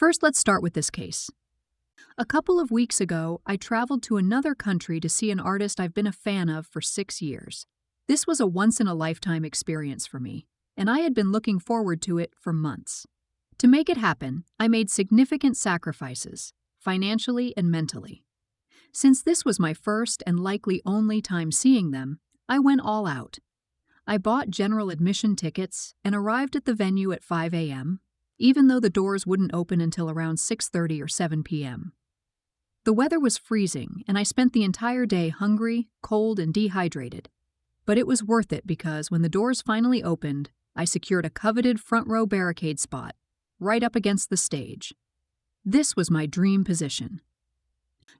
First, let's start with this case. A couple of weeks ago, I traveled to another country to see an artist I've been a fan of for 6 years. This was a once-in-a-lifetime experience for me, and I had been looking forward to it for months. To make it happen, I made significant sacrifices, financially and mentally. Since this was my first and likely only time seeing them, I went all out. I bought general admission tickets and arrived at the venue at 5 a.m., even though the doors wouldn't open until around 6:30 or 7 p.m. The weather was freezing, and I spent the entire day hungry, cold, and dehydrated. But it was worth it because when the doors finally opened, I secured a coveted front-row barricade spot, right up against the stage. This was my dream position.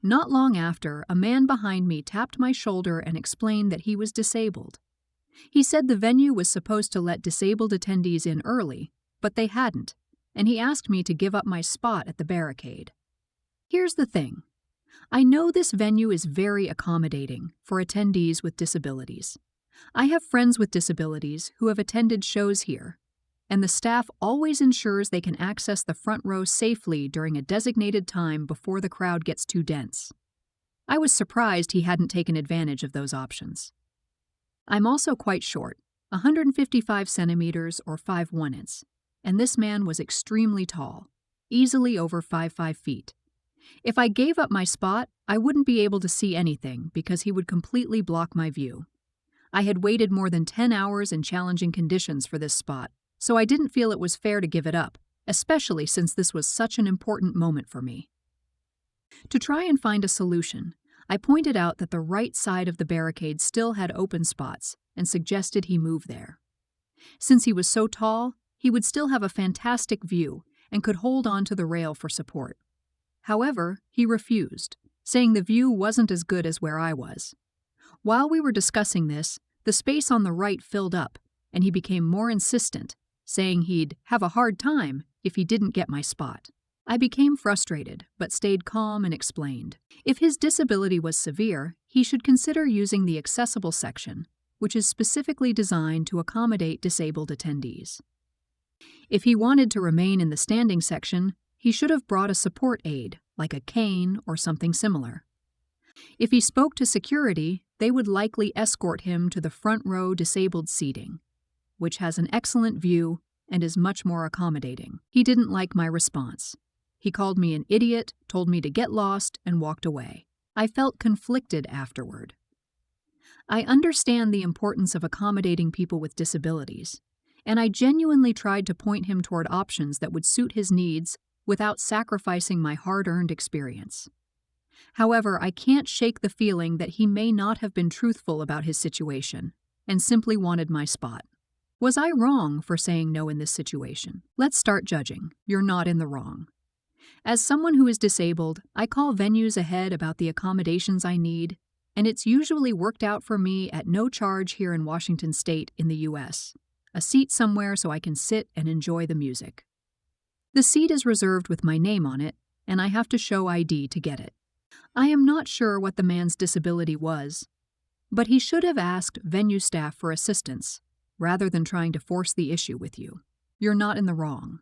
Not long after, a man behind me tapped my shoulder and explained that he was disabled. He said the venue was supposed to let disabled attendees in early, but they hadn't, and he asked me to give up my spot at the barricade. Here's the thing. I know this venue is very accommodating for attendees with disabilities. I have friends with disabilities who have attended shows here, and the staff always ensures they can access the front row safely during a designated time before the crowd gets too dense. I was surprised he hadn't taken advantage of those options. I'm also quite short, 155 centimeters or 5'1", and this man was extremely tall, easily over 5'5" feet. If I gave up my spot, I wouldn't be able to see anything because he would completely block my view. I had waited more than 10 hours in challenging conditions for this spot, so I didn't feel it was fair to give it up, especially since this was such an important moment for me. To try and find a solution, I pointed out that the right side of the barricade still had open spots and suggested he move there. Since he was so tall, he would still have a fantastic view and could hold on to the rail for support. However, he refused, saying the view wasn't as good as where I was. While we were discussing this, the space on the right filled up, and he became more insistent, saying he'd have a hard time if he didn't get my spot. I became frustrated, but stayed calm and explained. If his disability was severe, he should consider using the accessible section, which is specifically designed to accommodate disabled attendees. If he wanted to remain in the standing section, he should have brought a support aid, like a cane or something similar. If he spoke to security, they would likely escort him to the front row disabled seating, which has an excellent view and is much more accommodating. He didn't like my response. He called me an idiot, told me to get lost, and walked away. I felt conflicted afterward. I understand the importance of accommodating people with disabilities, and I genuinely tried to point him toward options that would suit his needs without sacrificing my hard-earned experience. However, I can't shake the feeling that he may not have been truthful about his situation and simply wanted my spot. Was I wrong for saying no in this situation? Let's start judging. You're not in the wrong. As someone who is disabled, I call venues ahead about the accommodations I need, and it's usually worked out for me at no charge here in Washington State in the U.S. A seat somewhere so I can sit and enjoy the music. The seat is reserved with my name on it, and I have to show ID to get it. I am not sure what the man's disability was, but he should have asked venue staff for assistance, rather than trying to force the issue with you. You're not in the wrong.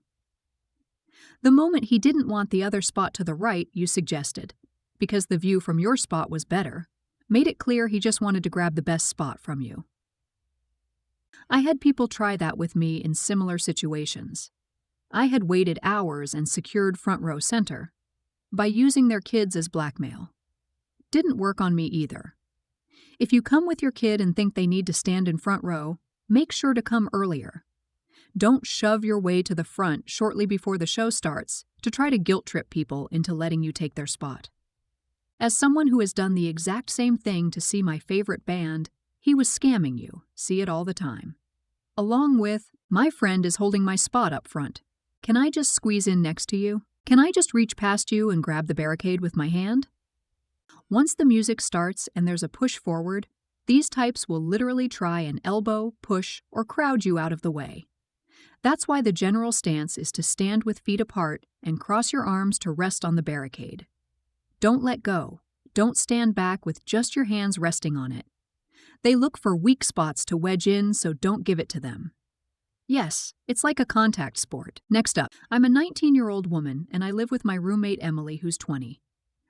The moment he didn't want the other spot to the right you suggested, because the view from your spot was better, made it clear he just wanted to grab the best spot from you. I had people try that with me in similar situations. I had waited hours and secured front row center by using their kids as blackmail. Didn't work on me either. If you come with your kid and think they need to stand in front row, make sure to come earlier. Don't shove your way to the front shortly before the show starts to try to guilt-trip people into letting you take their spot. As someone who has done the exact same thing to see my favorite band, he was scamming you, see it all the time. Along with, my friend is holding my spot up front. Can I just squeeze in next to you? Can I just reach past you and grab the barricade with my hand? Once the music starts and there's a push forward, these types will literally try and elbow, push, or crowd you out of the way. That's why the general stance is to stand with feet apart and cross your arms to rest on the barricade. Don't let go. Don't stand back with just your hands resting on it. They look for weak spots to wedge in, so don't give it to them. Yes, it's like a contact sport. Next up, I'm a 19-year-old woman and I live with my roommate Emily, who's 20.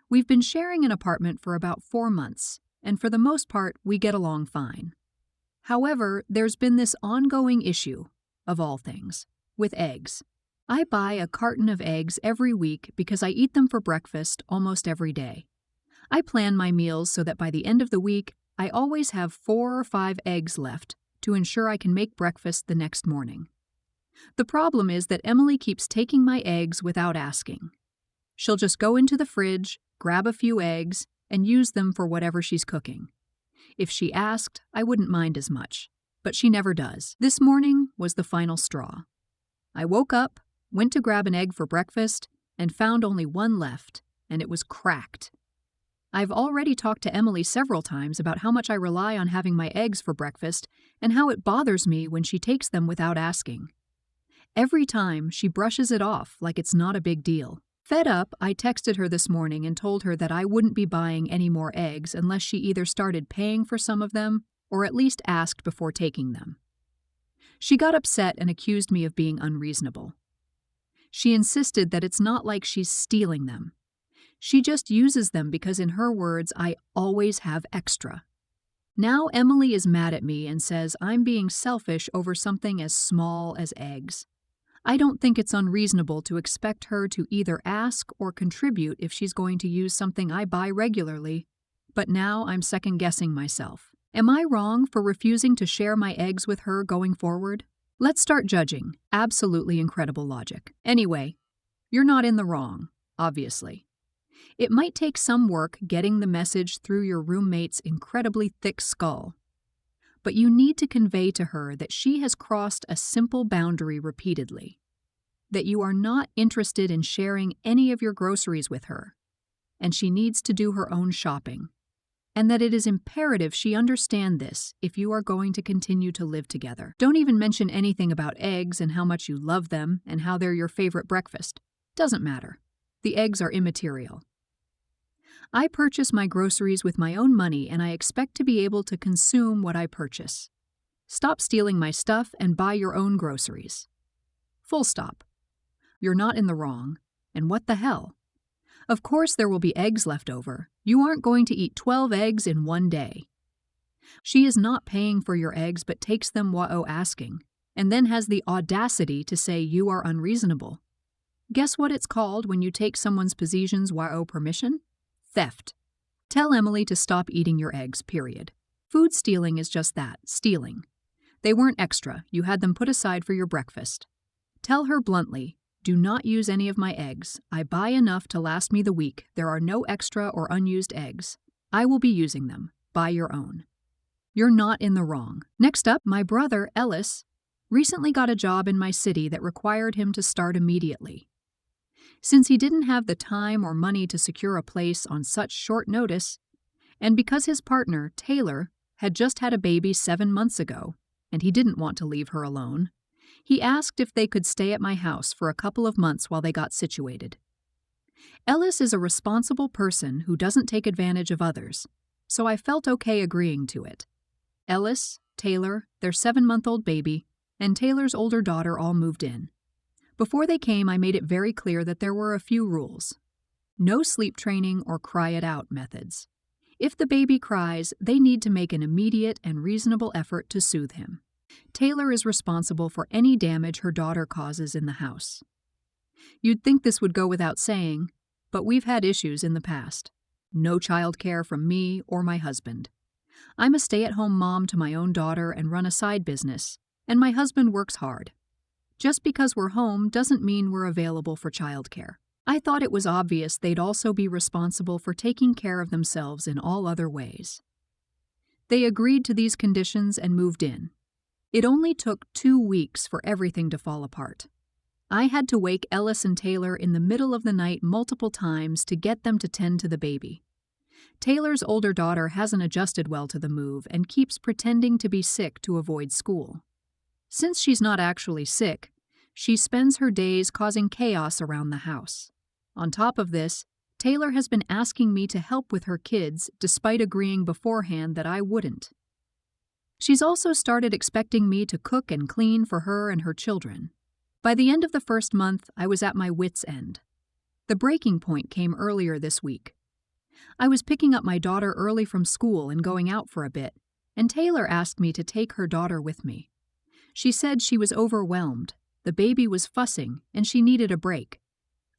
We've been sharing an apartment for about 4 months, and for the most part, we get along fine. However, there's been this ongoing issue, of all things, with eggs. I buy a carton of eggs every week because I eat them for breakfast almost every day. I plan my meals so that by the end of the week, I always have 4 or 5 eggs left to ensure I can make breakfast the next morning. The problem is that Emily keeps taking my eggs without asking. She'll just go into the fridge, grab a few eggs, and use them for whatever she's cooking. If she asked, I wouldn't mind as much, but she never does. This morning was the final straw. I woke up, went to grab an egg for breakfast, and found only one left, and it was cracked. I've already talked to Emily several times about how much I rely on having my eggs for breakfast and how it bothers me when she takes them without asking. Every time, she brushes it off like it's not a big deal. Fed up, I texted her this morning and told her that I wouldn't be buying any more eggs unless she either started paying for some of them or at least asked before taking them. She got upset and accused me of being unreasonable. She insisted that it's not like she's stealing them. She just uses them because, in her words, I always have extra. Now Emily is mad at me and says I'm being selfish over something as small as eggs. I don't think it's unreasonable to expect her to either ask or contribute if she's going to use something I buy regularly, but now I'm second-guessing myself. Am I wrong for refusing to share my eggs with her going forward? Let's start judging. Absolutely incredible logic. Anyway, you're not in the wrong, obviously. It might take some work getting the message through your roommate's incredibly thick skull, but you need to convey to her that she has crossed a simple boundary repeatedly, that you are not interested in sharing any of your groceries with her, and she needs to do her own shopping, and that it is imperative she understand this if you are going to continue to live together. Don't even mention anything about eggs and how much you love them and how they're your favorite breakfast. Doesn't matter. The eggs are immaterial. I purchase my groceries with my own money and I expect to be able to consume what I purchase. Stop stealing my stuff and buy your own groceries. Full stop. You're not in the wrong, and what the hell? Of course there will be eggs left over. You aren't going to eat 12 eggs in one day. She is not paying for your eggs but takes them without asking, and then has the audacity to say you are unreasonable. Guess what it's called when you take someone's possessions without permission? Theft. Tell Emily to stop eating your eggs, period. Food stealing is just that, stealing. They weren't extra, you had them put aside for your breakfast. Tell her bluntly, do not use any of my eggs. I buy enough to last me the week. There are no extra or unused eggs. I will be using them. Buy your own. You're not in the wrong. Next up, my brother, Ellis, recently got a job in my city that required him to start immediately. Since he didn't have the time or money to secure a place on such short notice, and because his partner, Taylor, had just had a baby 7 months ago, and he didn't want to leave her alone, he asked if they could stay at my house for a couple of months while they got situated. Ellis is a responsible person who doesn't take advantage of others, so I felt okay agreeing to it. Ellis, Taylor, their 7-month-old baby, and Taylor's older daughter all moved in. Before they came, I made it very clear that there were a few rules. No sleep training or cry it out methods. If the baby cries, they need to make an immediate and reasonable effort to soothe him. Taylor is responsible for any damage her daughter causes in the house. You'd think this would go without saying, but we've had issues in the past. No childcare from me or my husband. I'm a stay-at-home mom to my own daughter and run a side business, and my husband works hard. Just because we're home doesn't mean we're available for childcare. I thought it was obvious they'd also be responsible for taking care of themselves in all other ways. They agreed to these conditions and moved in. It only took 2 weeks for everything to fall apart. I had to wake Ellis and Taylor in the middle of the night multiple times to get them to tend to the baby. Taylor's older daughter hasn't adjusted well to the move and keeps pretending to be sick to avoid school. Since she's not actually sick, she spends her days causing chaos around the house. On top of this, Taylor has been asking me to help with her kids despite agreeing beforehand that I wouldn't. She's also started expecting me to cook and clean for her and her children. By the end of the first month, I was at my wits' end. The breaking point came earlier this week. I was picking up my daughter early from school and going out for a bit, and Taylor asked me to take her daughter with me. She said she was overwhelmed, the baby was fussing, and she needed a break.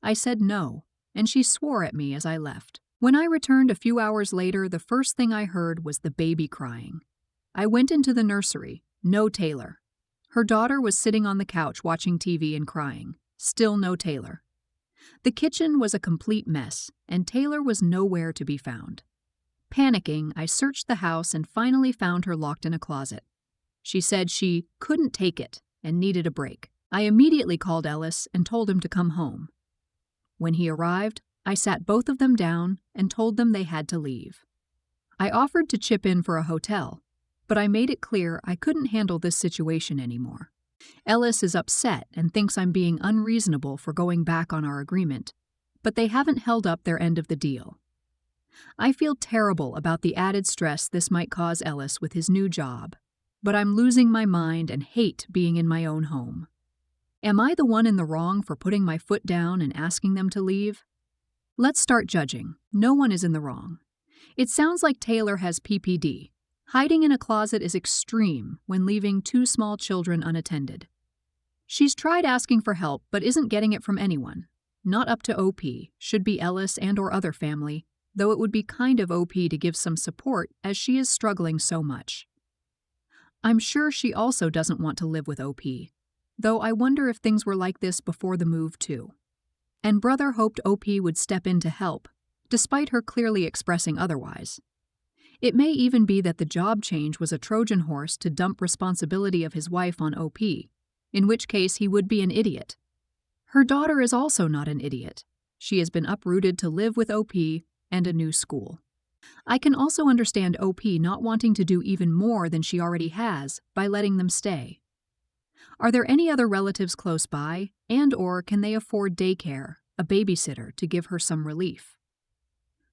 I said no, and she swore at me as I left. When I returned a few hours later, the first thing I heard was the baby crying. I went into the nursery. No Taylor. Her daughter was sitting on the couch watching TV and crying. Still no Taylor. The kitchen was a complete mess, and Taylor was nowhere to be found. Panicking, I searched the house and finally found her locked in a closet. She said she couldn't take it and needed a break. I immediately called Ellis and told him to come home. When he arrived, I sat both of them down and told them they had to leave. I offered to chip in for a hotel, but I made it clear I couldn't handle this situation anymore. Ellis is upset and thinks I'm being unreasonable for going back on our agreement, but they haven't held up their end of the deal. I feel terrible about the added stress this might cause Ellis with his new job, but I'm losing my mind and hate being in my own home. Am I the one in the wrong for putting my foot down and asking them to leave? Let's start judging. No one is in the wrong. It sounds like Taylor has PPD. Hiding in a closet is extreme when leaving two small children unattended. She's tried asking for help but isn't getting it from anyone. Not up to OP, should be Ellis and or other family, though it would be kind of OP to give some support as she is struggling so much. I'm sure she also doesn't want to live with OP, though I wonder if things were like this before the move too. And brother hoped OP would step in to help, despite her clearly expressing otherwise. It may even be that the job change was a Trojan horse to dump responsibility of his wife on OP, in which case he would be an idiot. Her daughter is also not an idiot. She has been uprooted to live with OP and a new school. I can also understand OP not wanting to do even more than she already has by letting them stay. Are there any other relatives close by, and/or can they afford daycare, a babysitter, to give her some relief?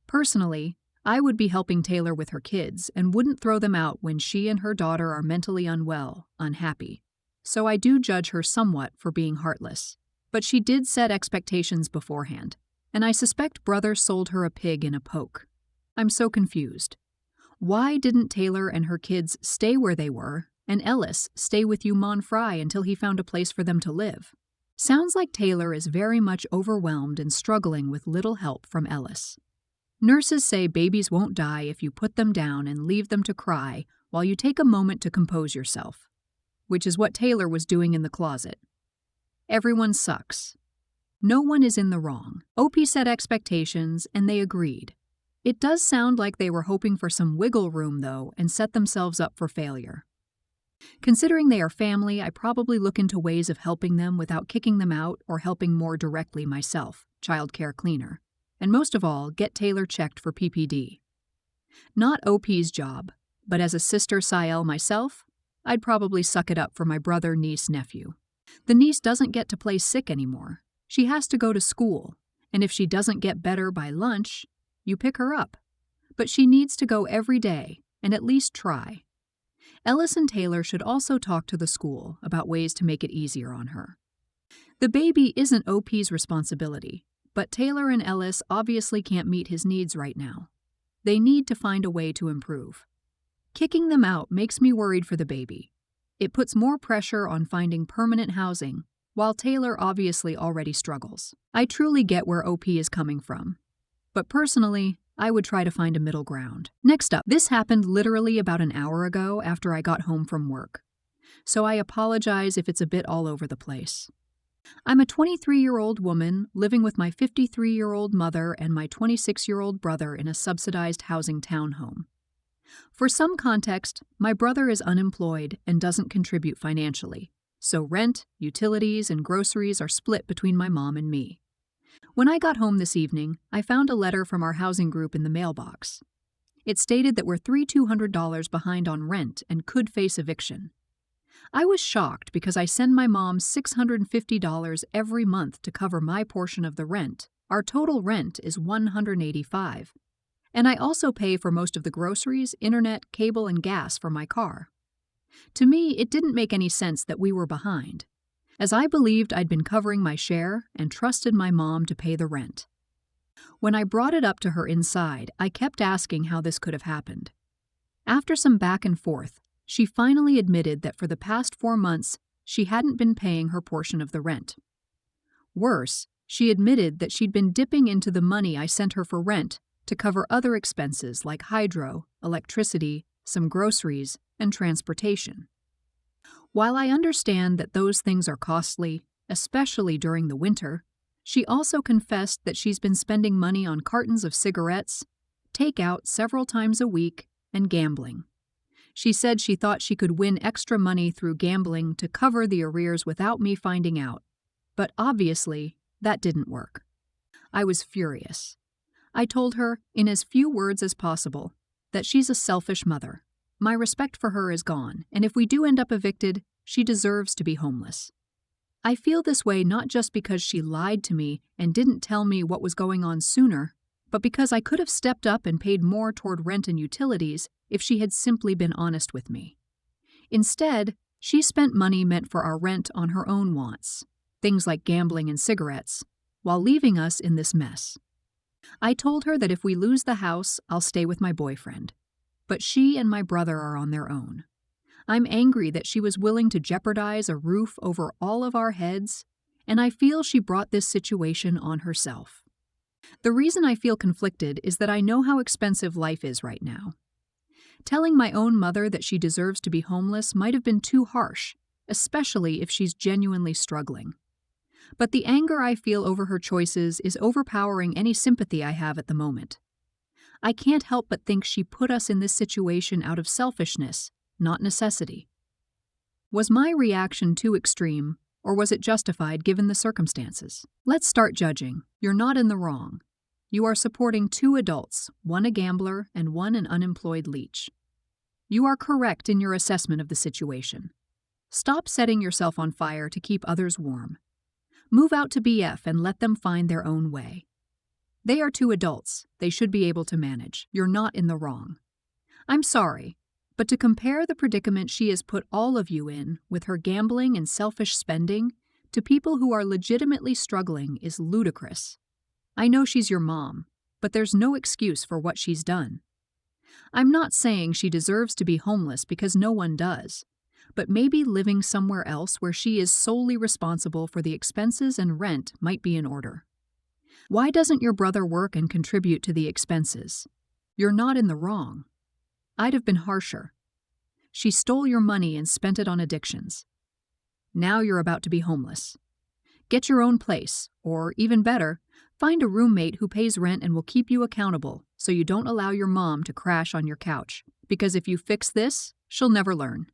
Personally, I would be helping Taylor with her kids and wouldn't throw them out when she and her daughter are mentally unwell, unhappy. So I do judge her somewhat for being heartless. But she did set expectations beforehand, and I suspect brother sold her a pig in a poke. I'm so confused. Why didn't Taylor and her kids stay where they were, and Ellis stay with you Monfry until he found a place for them to live? Sounds like Taylor is very much overwhelmed and struggling with little help from Ellis. Nurses say babies won't die if you put them down and leave them to cry while you take a moment to compose yourself, which is what Taylor was doing in the closet. Everyone sucks. No one is in the wrong. OP set expectations, and they agreed. It does sound like they were hoping for some wiggle room, though, and set themselves up for failure. Considering they are family, I probably look into ways of helping them without kicking them out or helping more directly myself, childcare cleaner. And most of all, get Taylor checked for PPD. Not OP's job, but as a sister Sael myself, I'd probably suck it up for my brother, niece, nephew. The niece doesn't get to play sick anymore. She has to go to school, and if she doesn't get better by lunch, you pick her up. But she needs to go every day, and at least try. Ellis and Taylor should also talk to the school about ways to make it easier on her. The baby isn't OP's responsibility, but Taylor and Ellis obviously can't meet his needs right now. They need to find a way to improve. Kicking them out makes me worried for the baby. It puts more pressure on finding permanent housing, while Taylor obviously already struggles. I truly get where OP is coming from, but personally, I would try to find a middle ground. Next up, this happened literally about an hour ago after I got home from work, so I apologize if it's a bit all over the place. I'm a 23-year-old woman living with my 53-year-old mother and my 26-year-old brother in a subsidized housing townhome. For some context, my brother is unemployed and doesn't contribute financially, so rent, utilities, and groceries are split between my mom and me. When I got home this evening, I found a letter from our housing group in the mailbox. It stated that we're $3,200 behind on rent and could face eviction. I was shocked because I send my mom $650 every month to cover my portion of the rent. Our total rent is $185. And I also pay for most of the groceries, internet, cable, and gas for my car. To me, it didn't make any sense that we were behind, as I believed I'd been covering my share and trusted my mom to pay the rent. When I brought it up to her inside, I kept asking how this could have happened. After some back and forth, she finally admitted that for the past 4 months, she hadn't been paying her portion of the rent. Worse, she admitted that she'd been dipping into the money I sent her for rent to cover other expenses like hydro, electricity, some groceries, and transportation. While I understand that those things are costly, especially during the winter, she also confessed that she's been spending money on cartons of cigarettes, takeout several times a week, and gambling. She said she thought she could win extra money through gambling to cover the arrears without me finding out, but obviously, that didn't work. I was furious. I told her, in as few words as possible, that she's a selfish mother. My respect for her is gone, and if we do end up evicted, she deserves to be homeless. I feel this way not just because she lied to me and didn't tell me what was going on sooner, but because I could have stepped up and paid more toward rent and utilities if she had simply been honest with me. Instead, she spent money meant for our rent on her own wants, things like gambling and cigarettes, while leaving us in this mess. I told her that if we lose the house, I'll stay with my boyfriend. But she and my brother are on their own. I'm angry that she was willing to jeopardize a roof over all of our heads, and I feel she brought this situation on herself. The reason I feel conflicted is that I know how expensive life is right now. Telling my own mother that she deserves to be homeless might have been too harsh, especially if she's genuinely struggling. But the anger I feel over her choices is overpowering any sympathy I have at the moment. I can't help but think she put us in this situation out of selfishness, not necessity. Was my reaction too extreme, or was it justified given the circumstances? Let's start judging. You're not in the wrong. You are supporting 2 adults, one a gambler and one an unemployed leech. You are correct in your assessment of the situation. Stop setting yourself on fire to keep others warm. Move out to BF and let them find their own way. They are 2 adults. They should be able to manage. You're not in the wrong. I'm sorry, but to compare the predicament she has put all of you in with her gambling and selfish spending to people who are legitimately struggling is ludicrous. I know she's your mom, but there's no excuse for what she's done. I'm not saying she deserves to be homeless because no one does, but maybe living somewhere else where she is solely responsible for the expenses and rent might be in order. Why doesn't your brother work and contribute to the expenses? You're not in the wrong. I'd have been harsher. She stole your money and spent it on addictions. Now you're about to be homeless. Get your own place, or even better, find a roommate who pays rent and will keep you accountable so you don't allow your mom to crash on your couch, because if you fix this, she'll never learn.